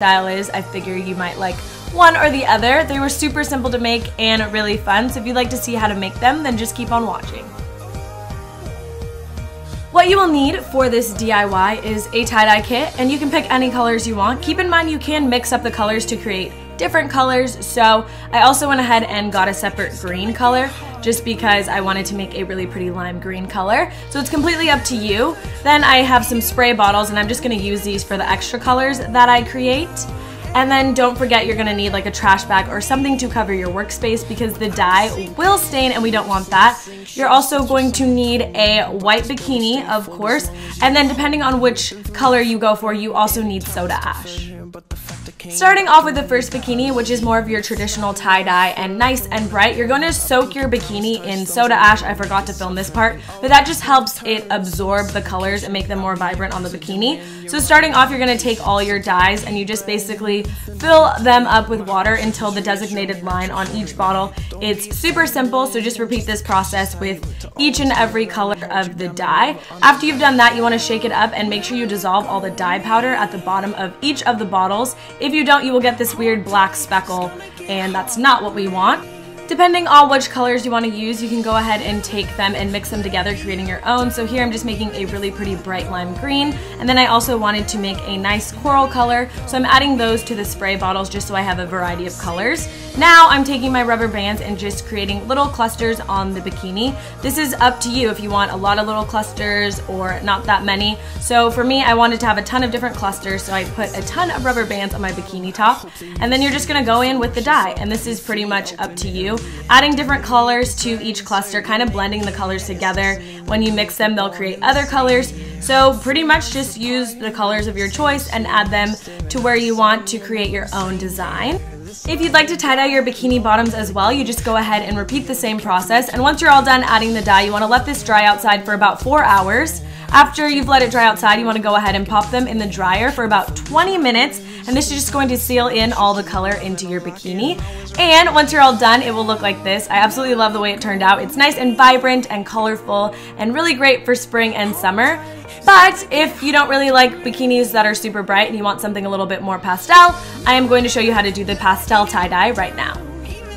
style is, I figure you might like one or the other. They were super simple to make and really fun, so if you'd like to see how to make them, then just keep on watching. What you will need for this DIY is a tie-dye kit, and you can pick any colors you want. Keep in mind you can mix up the colors to create different colors, so I also went ahead and got a separate green color just because I wanted to make a really pretty lime green color. So it's completely up to you. Then I have some spray bottles, and I'm just going to use these for the extra colors that I create. And then don't forget you're going to need like a trash bag or something to cover your workspace because the dye will stain and we don't want that. You're also going to need a white bikini, of course, and then depending on which color you go for, you also need soda ash. Starting off with the first bikini, which is more of your traditional tie-dye and nice and bright, you're going to soak your bikini in soda ash. I forgot to film this part, but that just helps it absorb the colors and make them more vibrant on the bikini. So starting off, you're going to take all your dyes and you just basically fill them up with water until the designated line on each bottle. It's super simple, so just repeat this process with each and every color of the dye. After you've done that, you want to shake it up and make sure you dissolve all the dye powder at the bottom of each of the bottles. If you don't, you will get this weird black speckle, and that's not what we want. Depending on which colors you want to use, you can go ahead and take them and mix them together, creating your own. So here I'm just making a really pretty bright lime green, and then I also wanted to make a nice coral color, so I'm adding those to the spray bottles just so I have a variety of colors. Now I'm taking my rubber bands and just creating little clusters on the bikini. This is up to you if you want a lot of little clusters or not that many. So for me, I wanted to have a ton of different clusters, so I put a ton of rubber bands on my bikini top, and then you're just going to go in with the dye, and this is pretty much up to you. Adding different colors to each cluster, kind of blending the colors together. When you mix them, they'll create other colors. So pretty much just use the colors of your choice and add them to where you want to create your own design. If you'd like to tie-dye your bikini bottoms as well, you just go ahead and repeat the same process. And once you're all done adding the dye, you want to let this dry outside for about 4 hours. After you've let it dry outside, you want to go ahead and pop them in the dryer for about 20 minutes. And this is just going to seal in all the color into your bikini. And once you're all done, it will look like this. I absolutely love the way it turned out. It's nice and vibrant and colorful and really great for spring and summer. But if you don't really like bikinis that are super bright and you want something a little bit more pastel, I am going to show you how to do the pastel tie-dye right now.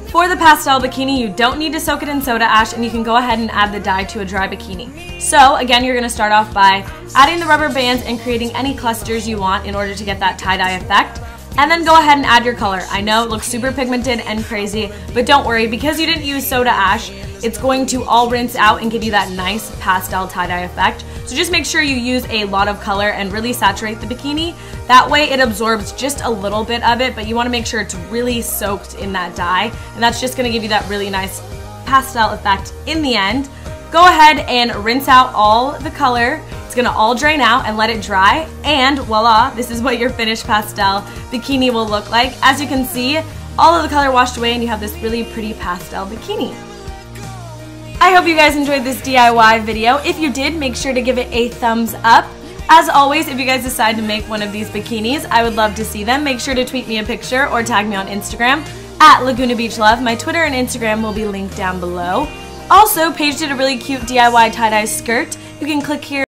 For the pastel bikini, you don't need to soak it in soda ash, and you can go ahead and add the dye to a dry bikini. So again, you're going to start off by adding the rubber bands and creating any clusters you want in order to get that tie-dye effect. And then go ahead and add your color. I know it looks super pigmented and crazy, but don't worry, because you didn't use soda ash, it's going to all rinse out and give you that nice pastel tie-dye effect. So just make sure you use a lot of color and really saturate the bikini. That way it absorbs just a little bit of it, but you want to make sure it's really soaked in that dye, and that's just going to give you that really nice pastel effect in the end. Go ahead and rinse out all the color. It's gonna all drain out and let it dry, and voila, this is what your finished pastel bikini will look like. As you can see, all of the color washed away and you have this really pretty pastel bikini. I hope you guys enjoyed this DIY video. If you did, make sure to give it a thumbs up. As always, if you guys decide to make one of these bikinis, I would love to see them. Make sure to tweet me a picture or tag me on Instagram at Laguna Beach Love. My Twitter and Instagram will be linked down below. Also, Paige did a really cute DIY tie-dye skirt. You can click here